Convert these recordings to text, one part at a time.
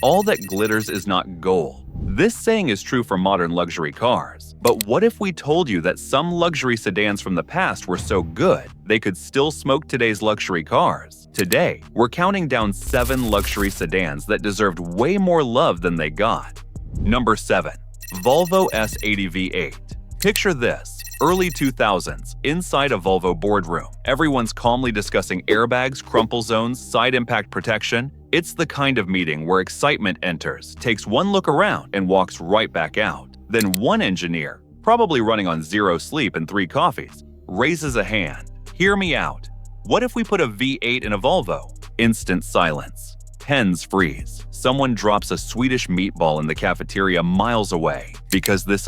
All that glitters is not gold. This saying is true for modern luxury cars. But what if we told you that some luxury sedans from the past were so good, they could still smoke today's luxury cars? Today, we're counting down 7 luxury sedans that deserved way more love than they got. Number 7. Volvo S80 V8. Picture this. Early 2000s, inside a Volvo boardroom. Everyone's calmly discussing airbags, crumple zones, side impact protection. It's the kind of meeting where excitement enters, takes one look around, and walks right back out. Then one engineer, probably running on 0 sleep and 3 coffees, raises a hand. Hear me out. What if we put a V8 in a Volvo? Instant silence. Pens freeze. Someone drops a Swedish meatball in the cafeteria miles away. Because this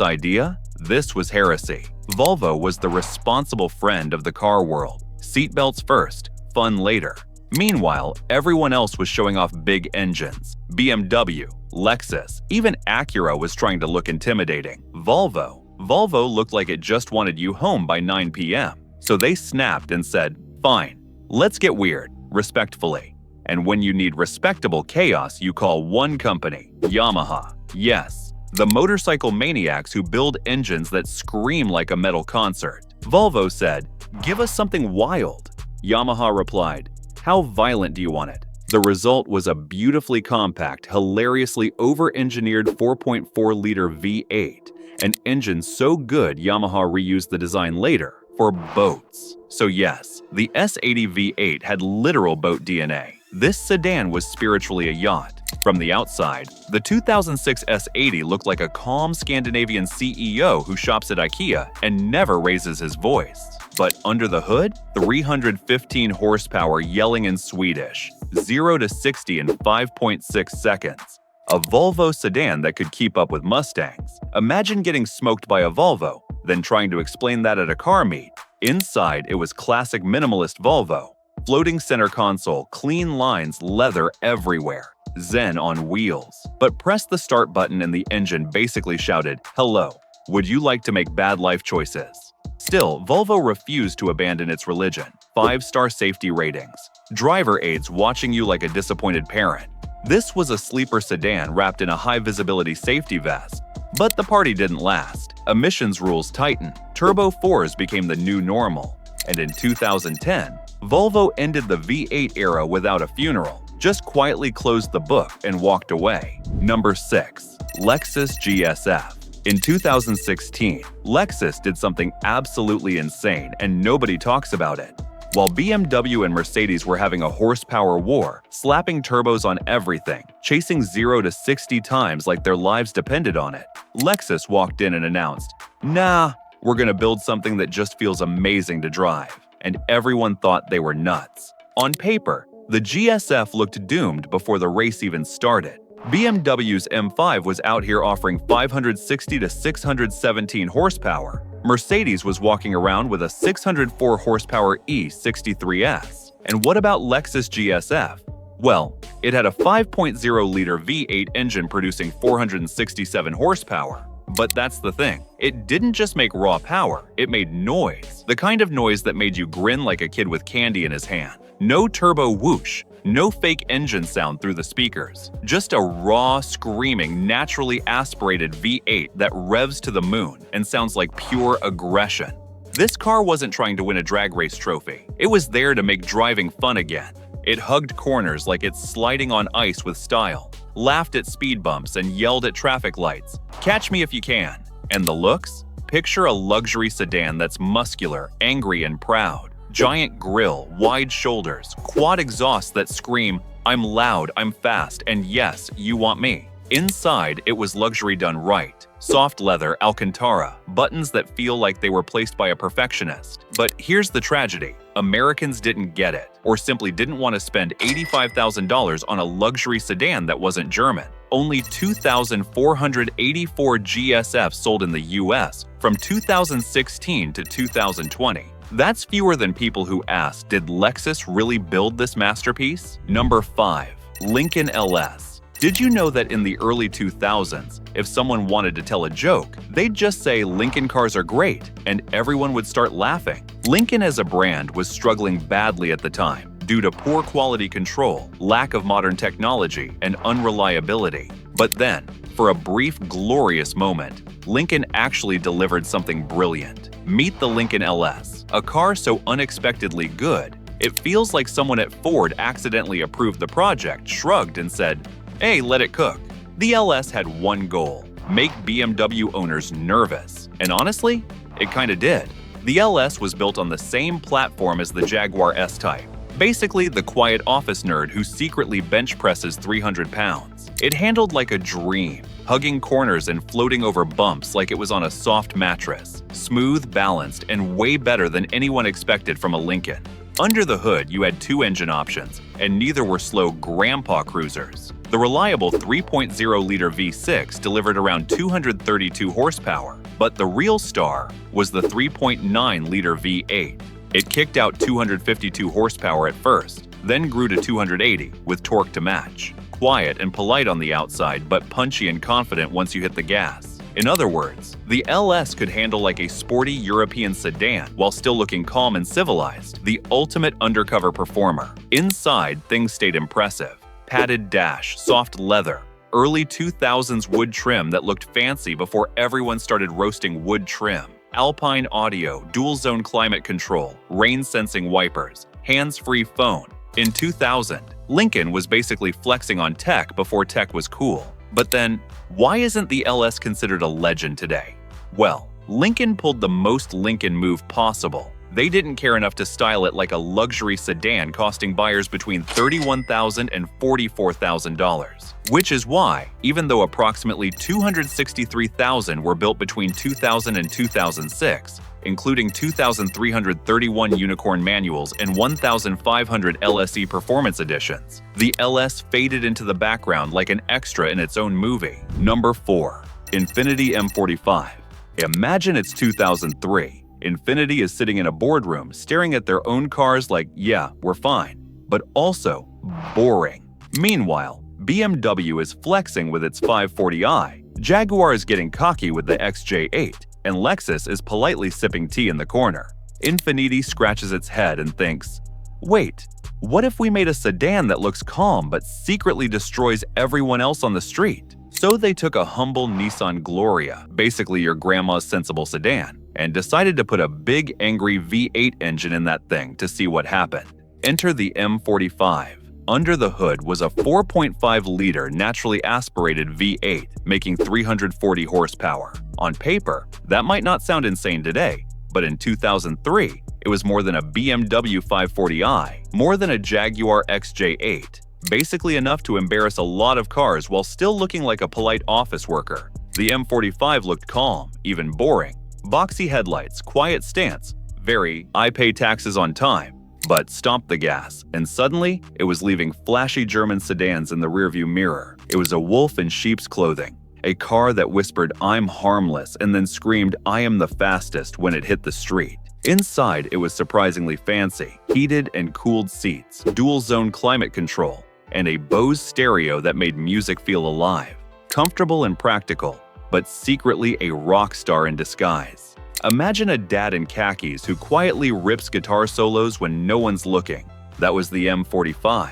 was heresy. Volvo was the responsible friend of the car world. Seatbelts first, fun later. Meanwhile, everyone else was showing off big engines. BMW, Lexus, even Acura was trying to look intimidating. Volvo looked like it just wanted you home by 9 p.m. So they snapped and said, "Fine, let's get weird, respectfully." And when you need respectable chaos, you call one company, Yamaha. Yes, the motorcycle maniacs who build engines that scream like a metal concert. Volvo said, "Give us something wild." Yamaha replied, "How violent do you want it?" The result was a beautifully compact, hilariously over-engineered 4.4-liter V8, an engine so good Yamaha reused the design later for boats. So yes, the S80 V8 had literal boat DNA. This sedan was spiritually a yacht. From the outside, the 2006 S80 looked like a calm Scandinavian CEO who shops at IKEA and never raises his voice. But under the hood, 315 horsepower yelling in Swedish, 0 to 60 in 5.6 seconds. A Volvo sedan that could keep up with Mustangs. Imagine getting smoked by a Volvo, then trying to explain that at a car meet. Inside, it was classic minimalist Volvo. Floating center console, clean lines, leather everywhere. Zen on wheels. But press the start button and the engine basically shouted, "Hello, would you like to make bad life choices?" Still, Volvo refused to abandon its religion. 5-star safety ratings. Driver aides watching you like a disappointed parent. This was a sleeper sedan wrapped in a high-visibility safety vest. But the party didn't last. Emissions rules tightened. Turbo 4s became the new normal. And in 2010, Volvo ended the V8 era without a funeral, just quietly closed the book and walked away. Number 6. Lexus GSF. In 2016, Lexus did something absolutely insane and nobody talks about it. While BMW and Mercedes were having a horsepower war, slapping turbos on everything, chasing 0 to 60 times like their lives depended on it, Lexus walked in and announced, "Nah, we're gonna build something that just feels amazing to drive." And everyone thought they were nuts. On paper, the GSF looked doomed before the race even started. BMW's M5 was out here offering 560 to 617 horsepower. Mercedes was walking around with a 604 horsepower E63S. And what about Lexus GSF? Well, it had a 5.0-liter V8 engine producing 467 horsepower. But that's the thing. It didn't just make raw power, it made noise. The kind of noise that made you grin like a kid with candy in his hand. No turbo whoosh, no fake engine sound through the speakers. Just a raw, screaming, naturally aspirated V8 that revs to the moon and sounds like pure aggression. This car wasn't trying to win a drag race trophy. It was there to make driving fun again. It hugged corners like it's sliding on ice with style, laughed at speed bumps and yelled at traffic lights. Catch me if you can. And the looks? Picture a luxury sedan that's muscular, angry, and proud. Giant grille, wide shoulders, quad exhausts that scream, "I'm loud, I'm fast, and yes, you want me." Inside, it was luxury done right. Soft leather, Alcantara, buttons that feel like they were placed by a perfectionist. But here's the tragedy. Americans didn't get it, or simply didn't want to spend $85,000 on a luxury sedan that wasn't German. Only 2,484 GSFs sold in the US from 2016 to 2020. That's fewer than people who asked, did Lexus really build this masterpiece? Number 5. Lincoln LS. Did you know that in the early 2000s, if someone wanted to tell a joke, they'd just say Lincoln cars are great, and everyone would start laughing? Lincoln as a brand was struggling badly at the time, due to poor quality control, lack of modern technology, and unreliability. But then, for a brief, glorious moment, Lincoln actually delivered something brilliant. Meet the Lincoln LS, a car so unexpectedly good, it feels like someone at Ford accidentally approved the project, shrugged, and said, "Hey, let it cook." The LS had one goal: make BMW owners nervous. And honestly, it kinda did. The LS was built on the same platform as the Jaguar S-Type. Basically, the quiet office nerd who secretly bench presses 300 pounds. It handled like a dream, hugging corners and floating over bumps like it was on a soft mattress. Smooth, balanced, and way better than anyone expected from a Lincoln. Under the hood, you had two engine options, and neither were slow grandpa cruisers. The reliable 3.0-liter V6 delivered around 232 horsepower, but the real star was the 3.9-liter V8. It kicked out 252 horsepower at first, then grew to 280 with torque to match. Quiet and polite on the outside, but punchy and confident once you hit the gas. In other words, the LS could handle like a sporty European sedan while still looking calm and civilized, the ultimate undercover performer. Inside, things stayed impressive. Padded dash, soft leather, early 2000s wood trim that looked fancy before everyone started roasting wood trim. Alpine audio, dual-zone climate control, rain-sensing wipers, hands-free phone. In 2000, Lincoln was basically flexing on tech before tech was cool. But then, why isn't the LS considered a legend today? Well, Lincoln pulled the most Lincoln move possible. They didn't care enough to style it like a luxury sedan costing buyers between $31,000 and $44,000. Which is why, even though approximately 263,000 were built between 2000 and 2006, including 2,331 Unicorn manuals and 1,500 LSE performance editions, the LS faded into the background like an extra in its own movie. Number 4. Infiniti M45. Imagine it's 2003. Infiniti is sitting in a boardroom staring at their own cars like, yeah, we're fine, but also boring. Meanwhile, BMW is flexing with its 540i, Jaguar is getting cocky with the XJ8, and Lexus is politely sipping tea in the corner. Infiniti scratches its head and thinks, wait, what if we made a sedan that looks calm but secretly destroys everyone else on the street? So they took a humble Nissan Gloria, basically your grandma's sensible sedan, and decided to put a big angry V8 engine in that thing to see what happened. Enter the M45. Under the hood was a 4.5-liter naturally aspirated V8, making 340 horsepower. On paper, that might not sound insane today, but in 2003, it was more than a BMW 540i, more than a Jaguar XJ8, basically enough to embarrass a lot of cars while still looking like a polite office worker. The M45 looked calm, even boring. Boxy headlights, quiet stance, very I pay taxes on time, but stomped the gas, and suddenly, it was leaving flashy German sedans in the rearview mirror. It was a wolf in sheep's clothing, a car that whispered, "I'm harmless," and then screamed, "I am the fastest," when it hit the street. Inside, it was surprisingly fancy, heated and cooled seats, dual-zone climate control, and a Bose stereo that made music feel alive. Comfortable and practical, but secretly a rock star in disguise. Imagine a dad in khakis who quietly rips guitar solos when no one's looking. That was the M45.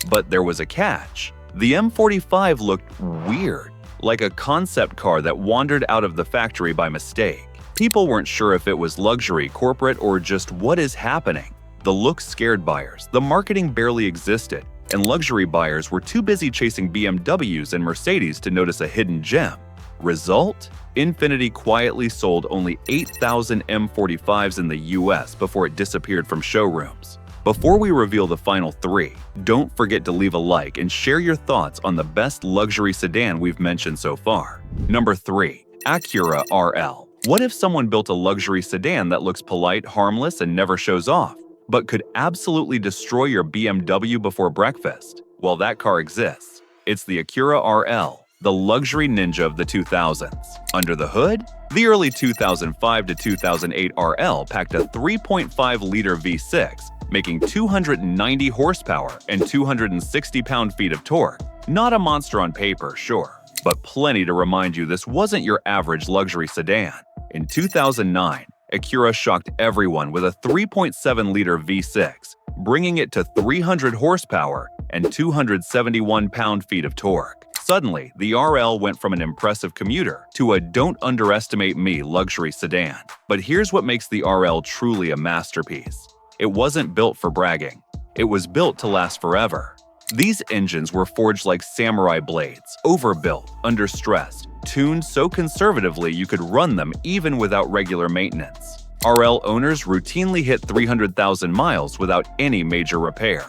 But there was a catch. The M45 looked weird, like a concept car that wandered out of the factory by mistake. People weren't sure if it was luxury, corporate, or just what is happening. The look scared buyers, the marketing barely existed, and luxury buyers were too busy chasing BMWs and Mercedes to notice a hidden gem. Result? Infiniti quietly sold only 8,000 M45s in the US before it disappeared from showrooms. Before we reveal the final 3, don't forget to leave a like and share your thoughts on the best luxury sedan we've mentioned so far. Number 3. Acura RL. What if someone built a luxury sedan that looks polite, harmless, and never shows off, but could absolutely destroy your BMW before breakfast? Well, that car exists. It's the Acura RL, the luxury ninja of the 2000s. Under the hood, the early 2005 to 2008 RL packed a 3.5-liter V6, making 290 horsepower and 260 pound-feet of torque. Not a monster on paper, sure, but plenty to remind you this wasn't your average luxury sedan. In 2009, Acura shocked everyone with a 3.7-liter V6, bringing it to 300 horsepower and 271 pound-feet of torque. Suddenly, the RL went from an impressive commuter to a don't underestimate me luxury sedan. But here's what makes the RL truly a masterpiece. It wasn't built for bragging. It was built to last forever. These engines were forged like samurai blades, overbuilt, under stress, tuned so conservatively you could run them even without regular maintenance. RL owners routinely hit 300,000 miles without any major repair.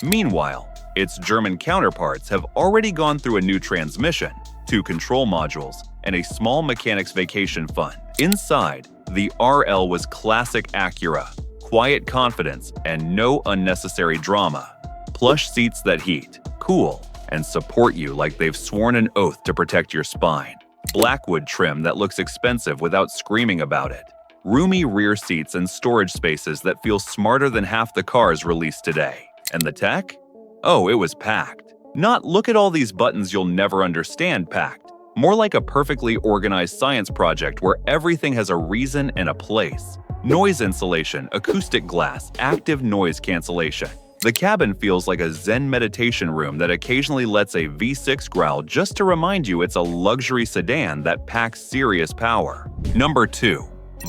Meanwhile, its German counterparts have already gone through a new transmission, 2 control modules, and a small mechanics vacation fund. Inside, the RL was classic Acura, quiet confidence, and no unnecessary drama. Plush seats that heat, cool, and support you like they've sworn an oath to protect your spine. Blackwood trim that looks expensive without screaming about it. Roomy rear seats and storage spaces that feel smarter than half the cars released today. And the tech? Oh, it was packed. Not "look at all these buttons you'll never understand" packed. More like a perfectly organized science project where everything has a reason and a place. Noise insulation, acoustic glass, active noise cancellation. The cabin feels like a Zen meditation room that occasionally lets a V6 growl just to remind you it's a luxury sedan that packs serious power. Number 2.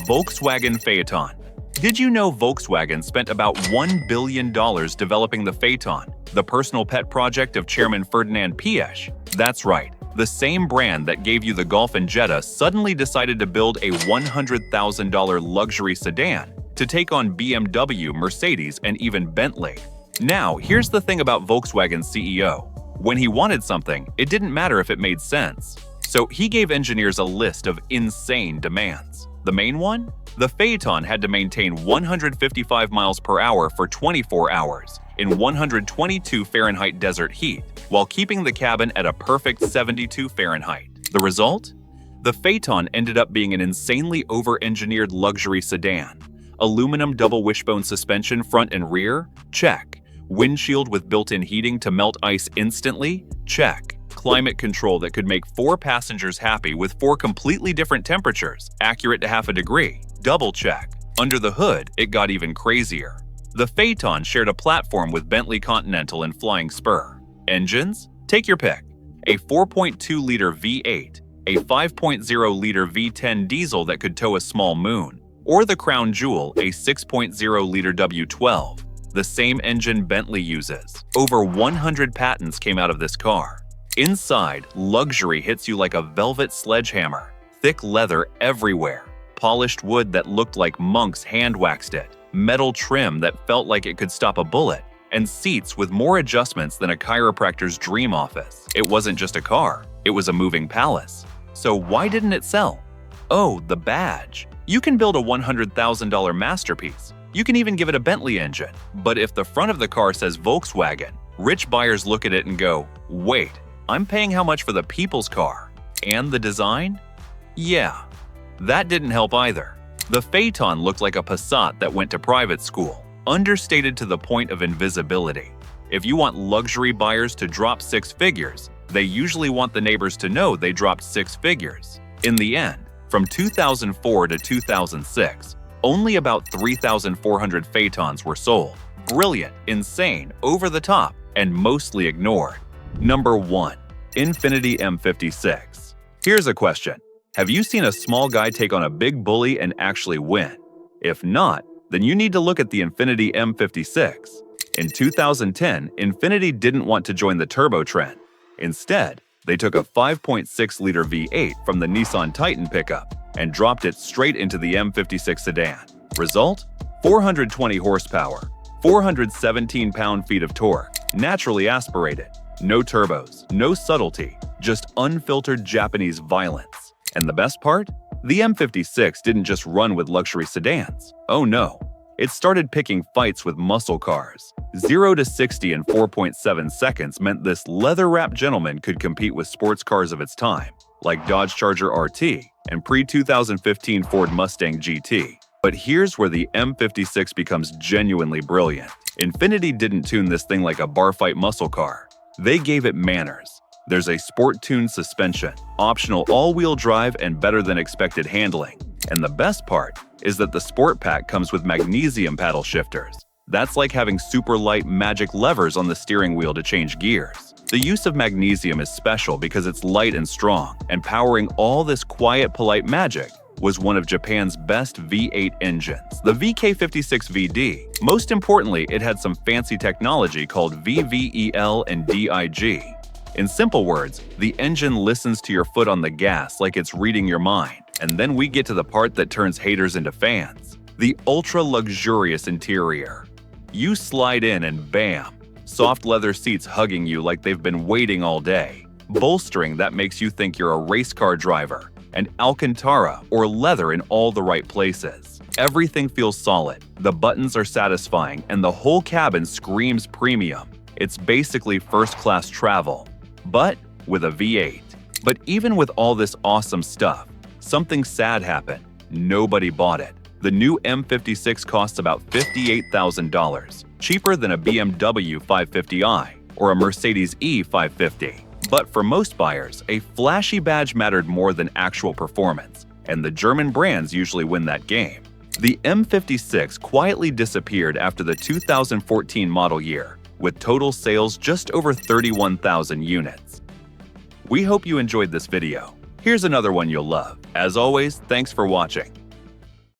Volkswagen Phaeton. Did you know Volkswagen spent about $1 billion developing the Phaeton, the personal pet project of Chairman Ferdinand Piëch? That's right. The same brand that gave you the Golf and Jetta suddenly decided to build a $100,000 luxury sedan to take on BMW, Mercedes, and even Bentley. Now, here's the thing about Volkswagen's CEO. When he wanted something, it didn't matter if it made sense. So he gave engineers a list of insane demands. The main one? The Phaeton had to maintain 155 miles per hour for 24 hours in 122 Fahrenheit desert heat, while keeping the cabin at a perfect 72 Fahrenheit. The result? The Phaeton ended up being an insanely over-engineered luxury sedan. Aluminum double wishbone suspension front and rear? Check. Windshield with built-in heating to melt ice instantly? Check. Climate control that could make 4 passengers happy with 4 completely different temperatures, accurate to half a degree? Double check. Under the hood, it got even crazier. The Phaeton shared a platform with Bentley Continental and Flying Spur. Engines? Take your pick. A 4.2-liter V8, a 5.0-liter V10 diesel that could tow a small moon, or the crown jewel, a 6.0-liter W12, the same engine Bentley uses. Over 100 patents came out of this car. Inside, luxury hits you like a velvet sledgehammer, thick leather everywhere, polished wood that looked like monks hand-waxed it, metal trim that felt like it could stop a bullet, and seats with more adjustments than a chiropractor's dream office. It wasn't just a car, it was a moving palace. So why didn't it sell? Oh, the badge. You can build a $100,000 masterpiece. You can even give it a Bentley engine. But if the front of the car says Volkswagen, rich buyers look at it and go, wait, I'm paying how much for the people's car? And the design? Yeah, that didn't help either. The Phaeton looked like a Passat that went to private school, understated to the point of invisibility. If you want luxury buyers to drop 6 figures, they usually want the neighbors to know they dropped 6 figures. In the end, from 2004 to 2006, only about 3,400 Phaetons were sold. Brilliant, insane, over the top, and mostly ignored. Number 1. Infiniti M56. Here's a question. Have you seen a small guy take on a big bully and actually win? If not, then you need to look at the Infiniti M56. In 2010, Infiniti didn't want to join the turbo trend. Instead, they took a 5.6-liter V8 from the Nissan Titan pickup and dropped it straight into the M56 sedan. Result? 420 horsepower, 417 pound-feet of torque, naturally aspirated. No turbos, no subtlety, just unfiltered Japanese violence. And the best part? The M56 didn't just run with luxury sedans. Oh no. It started picking fights with muscle cars. 0 to 60 in 4.7 seconds meant this leather-wrapped gentleman could compete with sports cars of its time, like Dodge Charger RT and pre-2015 Ford Mustang GT. But here's where the M56 becomes genuinely brilliant. Infiniti didn't tune this thing like a bar fight muscle car. They gave it manners. There's a sport-tuned suspension, optional all-wheel drive, and better-than-expected handling. And the best part is that the Sport Pack comes with magnesium paddle shifters. That's like having super light magic levers on the steering wheel to change gears. The use of magnesium is special because it's light and strong, and powering all this quiet, polite magic was one of Japan's best V8 engines, the VK56VD. Most importantly, it had some fancy technology called VVEL and DIG. In simple words, the engine listens to your foot on the gas like it's reading your mind. And then we get to the part that turns haters into fans. The ultra-luxurious interior. You slide in and bam! Soft leather seats hugging you like they've been waiting all day. Bolstering that makes you think you're a race car driver. And Alcantara or leather in all the right places. Everything feels solid, the buttons are satisfying, and the whole cabin screams premium. It's basically first-class travel, but with a V8. But even with all this awesome stuff, something sad happened. Nobody bought it. The new M56 costs about $58,000, cheaper than a BMW 550i or a Mercedes E550. But for most buyers, a flashy badge mattered more than actual performance, and the German brands usually win that game. The M56 quietly disappeared after the 2014 model year, with total sales just over 31,000 units. We hope you enjoyed this video. Here's another one you'll love. As always, thanks for watching.